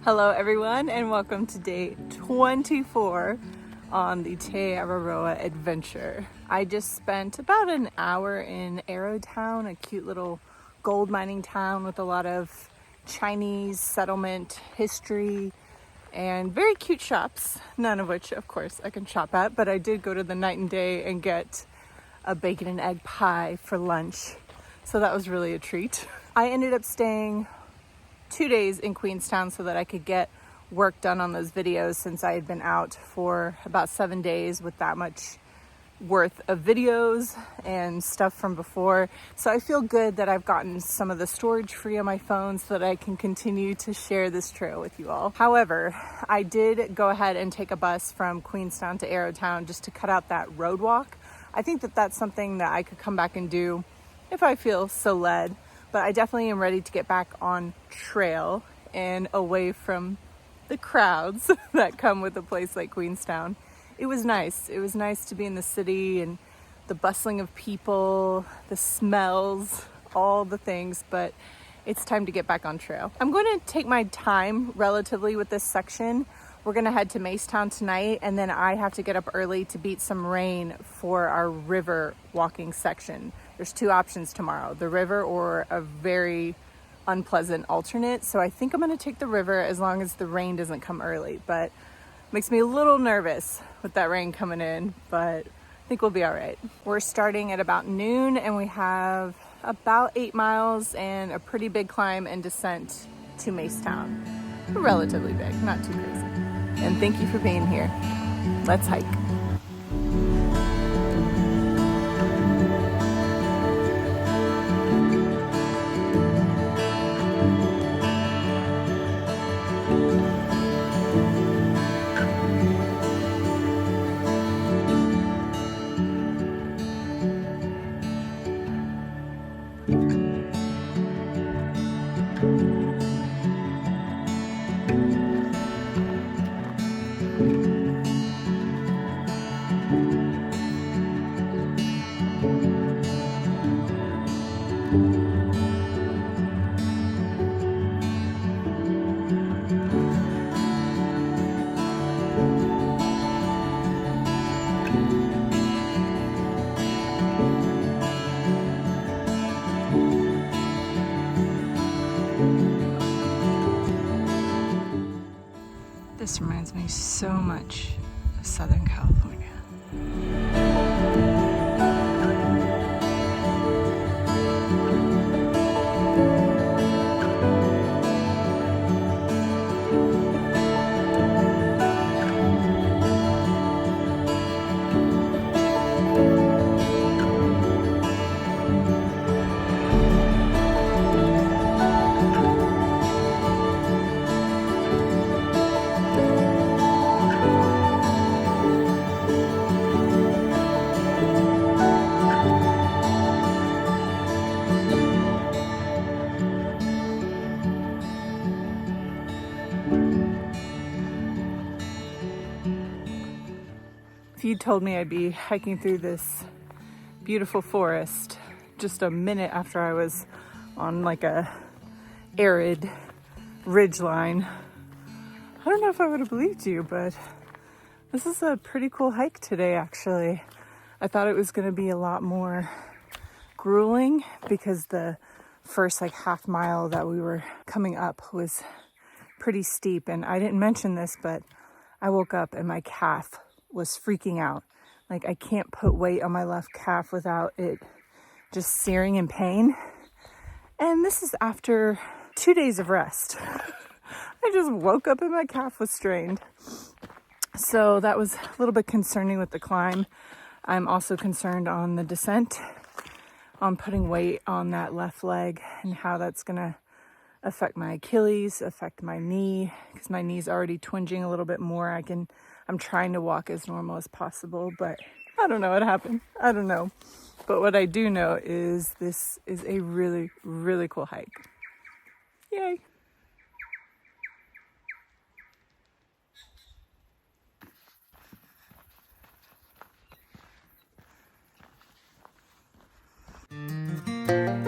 Hello everyone and welcome to day 24 on the Araroa adventure. I just spent about an hour in Arrowtown, a cute little gold mining town with a lot of Chinese settlement history and very cute shops, none of which of course I can shop at, but I did go to the Night and Day and get a bacon and egg pie for lunch. So that was really a treat. I ended up staying 2 days in Queenstown so that I could get work done on those videos since I had been out for about 7 days with that much worth of videos and stuff from before. So I feel good that I've gotten some of the storage free on my phone so that I can continue to share this trail with you all. However, I did go ahead and take a bus from Queenstown to Arrowtown just to cut out that road walk. I think that that's something that I could come back and do if I feel so led. But I definitely am ready to get back on trail and away from the crowds that come with a place like Queenstown. It was nice. It was nice to be in the city and the bustling of people, the smells, all the things, but it's time to get back on trail. I'm going to take my time relatively with this section. We're going to head to Macetown tonight, and then I have to get up early to beat some rain for our river walking section. There's two options tomorrow, the river or a very unpleasant alternate. So I think I'm going to take the river as long as the rain doesn't come early, but makes me a little nervous with that rain coming in, but I think we'll be all right. We're starting at about noon and we have about 8 miles and a pretty big climb and descent to Macetown. Relatively big, not too crazy. And thank you for being here. Let's hike. This reminds me so much of Southern California. If you told me I'd be hiking through this beautiful forest just a minute after I was on like a arid ridge line, I don't know if I would have believed you, but this is a pretty cool hike today actually. I thought it was going to be a lot more grueling because the first like half mile that we were coming up was pretty steep, and I didn't mention this, but I woke up and my calf was freaking out. Like I can't put weight on my left calf without it just searing in pain. And this is after 2 days of rest. I just woke up and my calf was strained. So that was a little bit concerning with the climb. I'm also concerned on the descent, on putting weight on that left leg and how that's gonna affect my Achilles, affect my knee, because my knee's already twinging a little bit more. I'm trying to walk as normal as possible, but I don't know what happened. I don't know. But what I do know is this is a really, really cool hike. Yay. I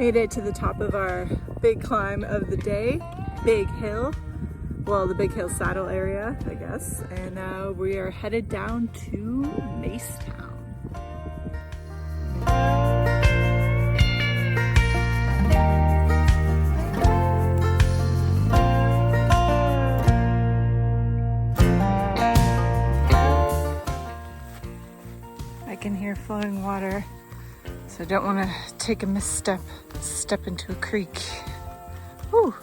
Made it to the top of our big climb of the day, Big Hill. Well, the Big Hill saddle area, I guess. And now we are headed down to Macetown. I can hear flowing water, so I don't want to take a misstep, step into a creek. Whew.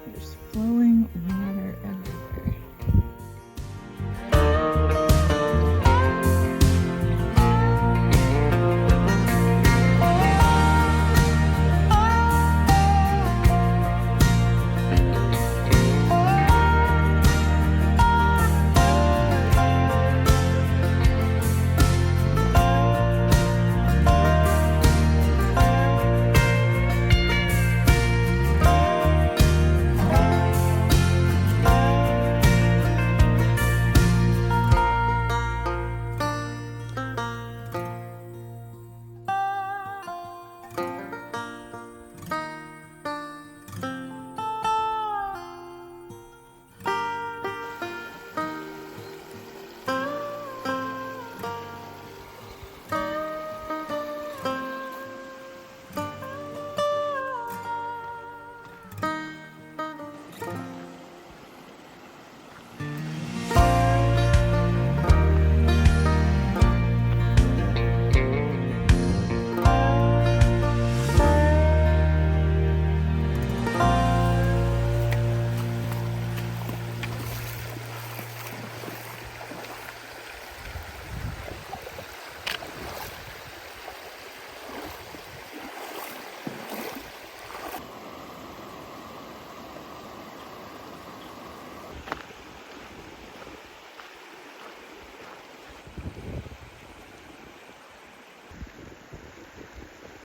There's flowing water everywhere.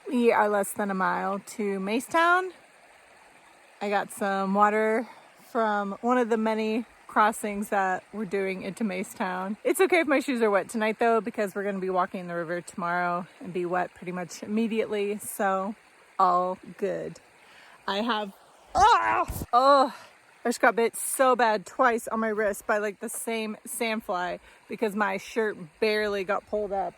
We are less than a mile to Macetown. I got some water from one of the many crossings that we're doing into Macetown. It's okay if my shoes are wet tonight though, because we're gonna be walking the river tomorrow and be wet pretty much immediately, so all good. I just got bit so bad twice on my wrist by like the same sandfly because my shirt barely got pulled up.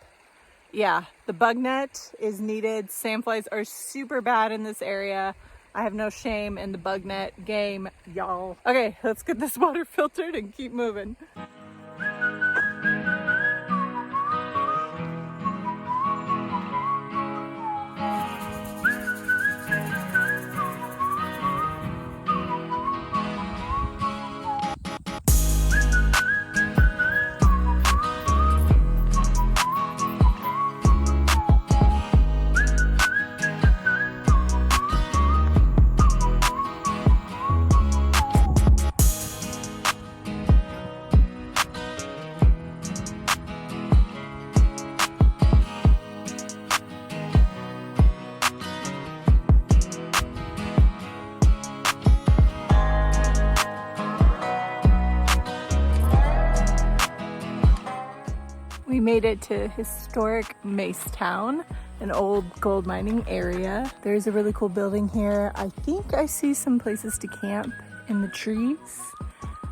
Yeah, the bug net is needed. Sandflies are super bad in this area. I have no shame in the bug net game, y'all. Okay, let's get this water filtered and keep moving. We made it to Historic Macetown, an old gold mining area. There's a really cool building here. I think I see some places to camp in the trees.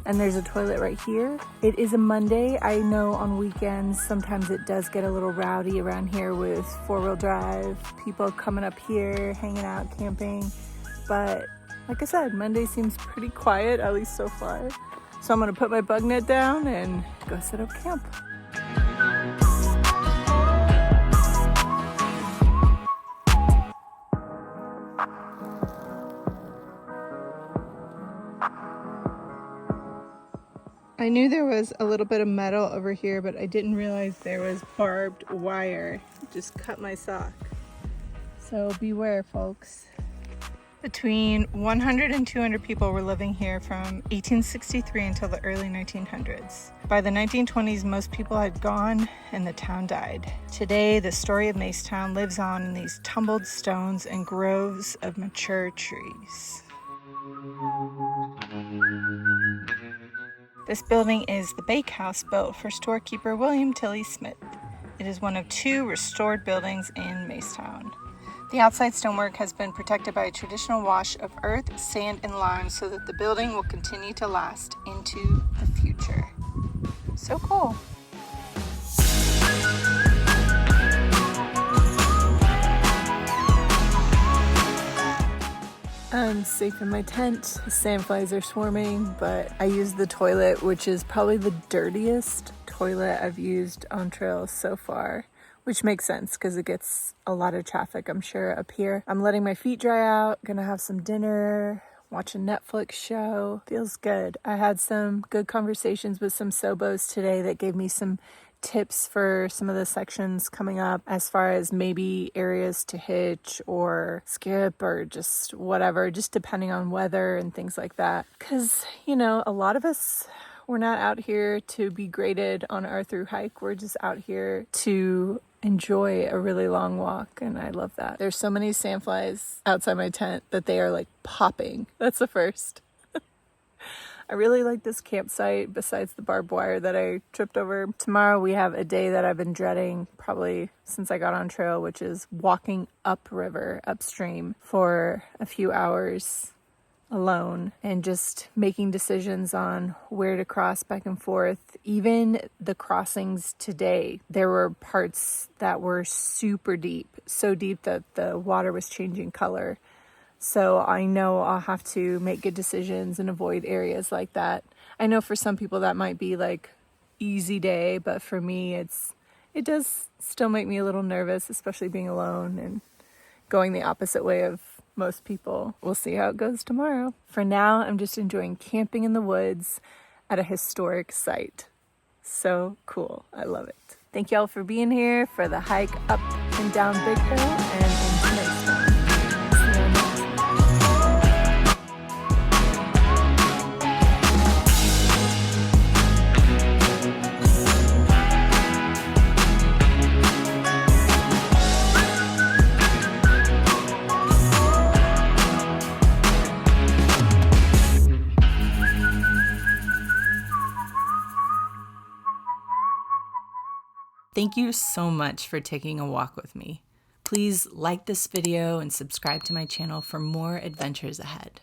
And there's a toilet right here. It is a Monday. I know on weekends, sometimes it does get a little rowdy around here with four-wheel drive, people coming up here, hanging out, camping. But like I said, Monday seems pretty quiet, at least so far. So I'm gonna put my bug net down and go set up camp. I knew there was a little bit of metal over here, but I didn't realize there was barbed wire. Just cut my sock. So beware, folks. Between 100 and 200 people were living here from 1863 until the early 1900s. By the 1920s, most people had gone and the town died. Today, the story of Macetown lives on in these tumbled stones and groves of mature trees. This building is the bakehouse built for storekeeper William Tilley Smith. It is one of 2 restored buildings in Macetown. The outside stonework has been protected by a traditional wash of earth, sand, and lime so that the building will continue to last into the future. So cool. I'm safe in my tent. The sandflies are swarming, but I use the toilet, which is probably the dirtiest toilet I've used on trails so far, which makes sense because it gets a lot of traffic, I'm sure, up here. I'm letting my feet dry out, gonna have some dinner, watch a Netflix show. Feels good. I had some good conversations with some Sobos today that gave me some tips for some of the sections coming up as far as maybe areas to hitch or skip or just whatever, just depending on weather and things like that. Because, you know, a lot of us, we're not out here to be graded on our through hike. We're just out here to enjoy a really long walk, and I love that. There's so many sandflies outside my tent that they are like popping. That's the first. I really like this campsite besides the barbed wire that I tripped over. Tomorrow we have a day that I've been dreading probably since I got on trail, which is walking upriver, upstream for a few hours alone and just making decisions on where to cross back and forth. Even the crossings today, there were parts that were super deep, so deep that the water was changing color. So I know I'll have to make good decisions and avoid areas like that. I know for some people that might be like easy day, but for me it does still make me a little nervous, especially being alone and going the opposite way of most people. We'll see how it goes tomorrow. For now, I'm just enjoying camping in the woods at a historic site. So cool. I love it. Thank y'all for being here for the hike up and down Big Hill and into Queenstown. Thank you so much for taking a walk with me. Please like this video and subscribe to my channel for more adventures ahead.